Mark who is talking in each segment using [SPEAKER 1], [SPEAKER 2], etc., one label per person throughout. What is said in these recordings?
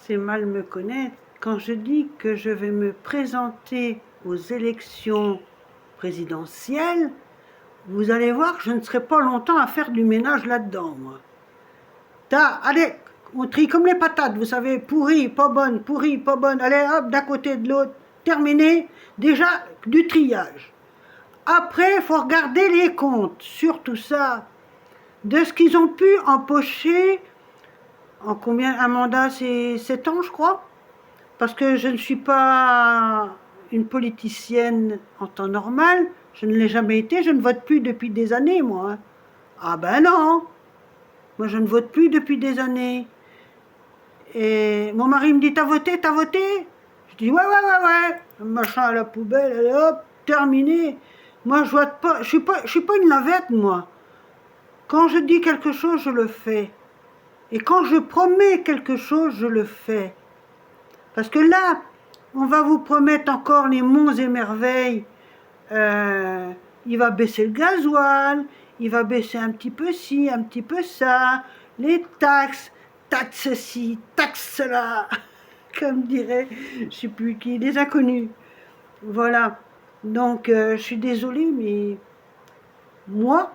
[SPEAKER 1] c'est mal me connaître quand je dis que je vais me présenter aux élections présidentielles. Vous allez voir que je ne serai pas longtemps à faire du ménage là-dedans, moi. Allez, on trie comme les patates, vous savez, pourri, pas bonne, allez hop, d'un côté de l'autre, terminé, déjà du triage. Après, il faut regarder les comptes, sur tout ça, de ce qu'ils ont pu empocher, en combien, un mandat, c'est 7 ans, je crois, parce que je ne suis pas une politicienne en temps normal, je ne l'ai jamais été, je ne vote plus depuis des années, moi. Ah ben non, moi je ne vote plus depuis des années. Et mon mari me dit, t'as voté? Je dis, ouais. Machin à la poubelle, allez hop, terminé. Moi je vote pas, je suis pas une lavette, moi. Quand je dis quelque chose, je le fais. Et quand je promets quelque chose, je le fais. Parce que là, on va vous promettre encore les monts et merveilles. Il va baisser le gasoil, il va baisser un petit peu ci, un petit peu ça, les taxes, taxes ci, taxes là, comme dirait, je ne sais plus qui, les inconnus. Voilà. Donc, je suis désolée, mais moi,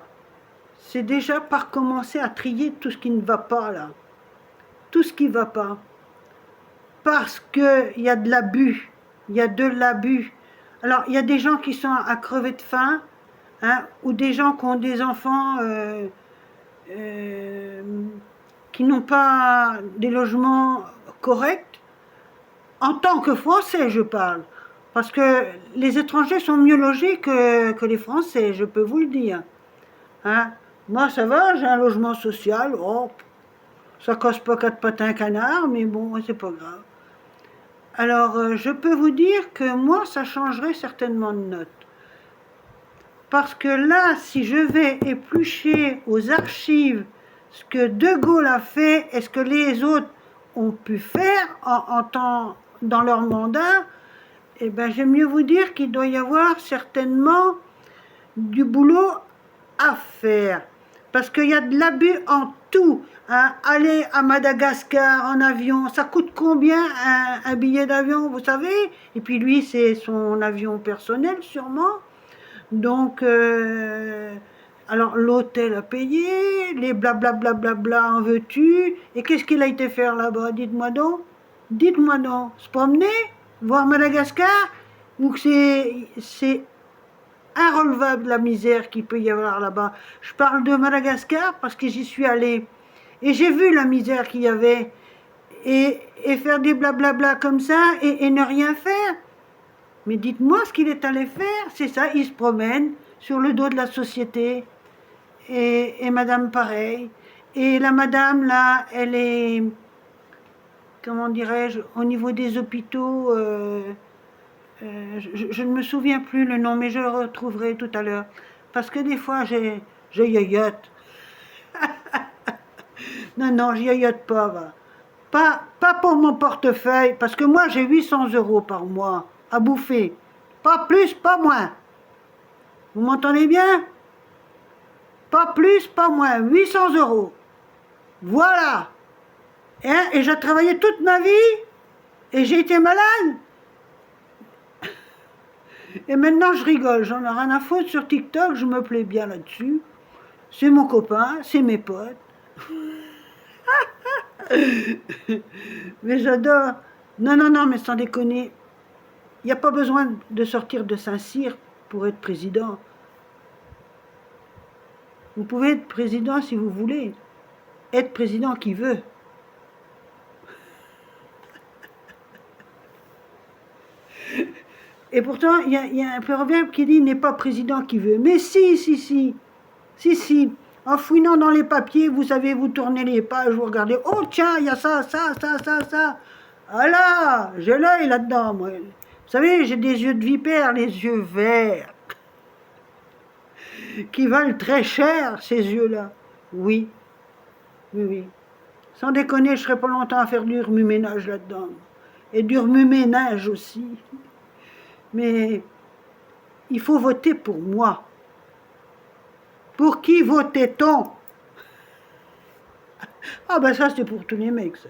[SPEAKER 1] c'est déjà par commencer à trier tout ce qui ne va pas là. Tout ce qui ne va pas. Parce qu'il y a de l'abus. Il y a de l'abus. Alors, il y a des gens qui sont à crever de faim, hein, ou des gens qui ont des enfants qui n'ont pas des logements corrects. En tant que Français, je parle. Parce que les étrangers sont mieux logés que les Français, je peux vous le dire. Hein. Moi, ça va, j'ai un logement social. Oh, ça casse pas 4 pattes à un canard, mais bon, c'est pas grave. Alors, je peux vous dire que moi, ça changerait certainement de note. Parce que là, si je vais éplucher aux archives ce que De Gaulle a fait et ce que les autres ont pu faire dans leur mandat, eh ben, j'aime mieux vous dire qu'il doit y avoir certainement du boulot à faire. Parce qu'il y a de l'abus en tout. Hein. Aller à Madagascar en avion, ça coûte combien un billet d'avion, vous savez? Et puis lui, c'est son avion personnel sûrement. Donc, alors l'hôtel à payer, les blablabla en veux-tu? Et qu'est-ce qu'il a été faire là-bas? Dites-moi donc. Dites-moi donc. Se promener? Voir Madagascar? Ou que c'est irrelevable la misère qu'il peut y avoir là-bas. Je parle de Madagascar parce que j'y suis allée. Et j'ai vu la misère qu'il y avait. Et faire des blablabla comme ça et ne rien faire. Mais dites-moi ce qu'il est allé faire. C'est ça, il se promène sur le dos de la société. Et madame pareil. Et la madame là, elle est, comment dirais-je, au niveau des hôpitaux... je ne me souviens plus le nom, mais je le retrouverai tout à l'heure. Parce que des fois, je yoyote. Non, je yoyote pas, va. Pas pour mon portefeuille, parce que moi, j'ai 800 € par mois à bouffer. Pas plus, pas moins. Vous m'entendez bien? Pas plus, pas moins. 800 €. Voilà. Hein? Et j'ai travaillé toute ma vie, et j'ai été malade. Et maintenant, je rigole, j'en ai rien à foutre sur TikTok, je me plais bien là-dessus. C'est mon copain, c'est mes potes. Mais j'adore. Non, mais sans déconner, il n'y a pas besoin de sortir de Saint-Cyr pour être président. Vous pouvez être président si vous voulez. Être président qui veut. Et pourtant, il y a un proverbe qui dit « n'est pas président qui veut ». Mais si. En fouinant dans les papiers, vous savez, vous tournez les pages, vous regardez « oh tiens, il y a ça. » Ah là, j'ai l'œil là-dedans, moi. Vous savez, j'ai des yeux de vipère, les yeux verts, qui valent très cher, ces yeux-là. Oui. Sans déconner, je ne serai pas longtemps à faire du remue-ménage là-dedans. Et du remue-ménage aussi. Mais il faut voter pour moi. Pour qui votait-on? Ah ben ça, c'est pour tous les mecs, ça.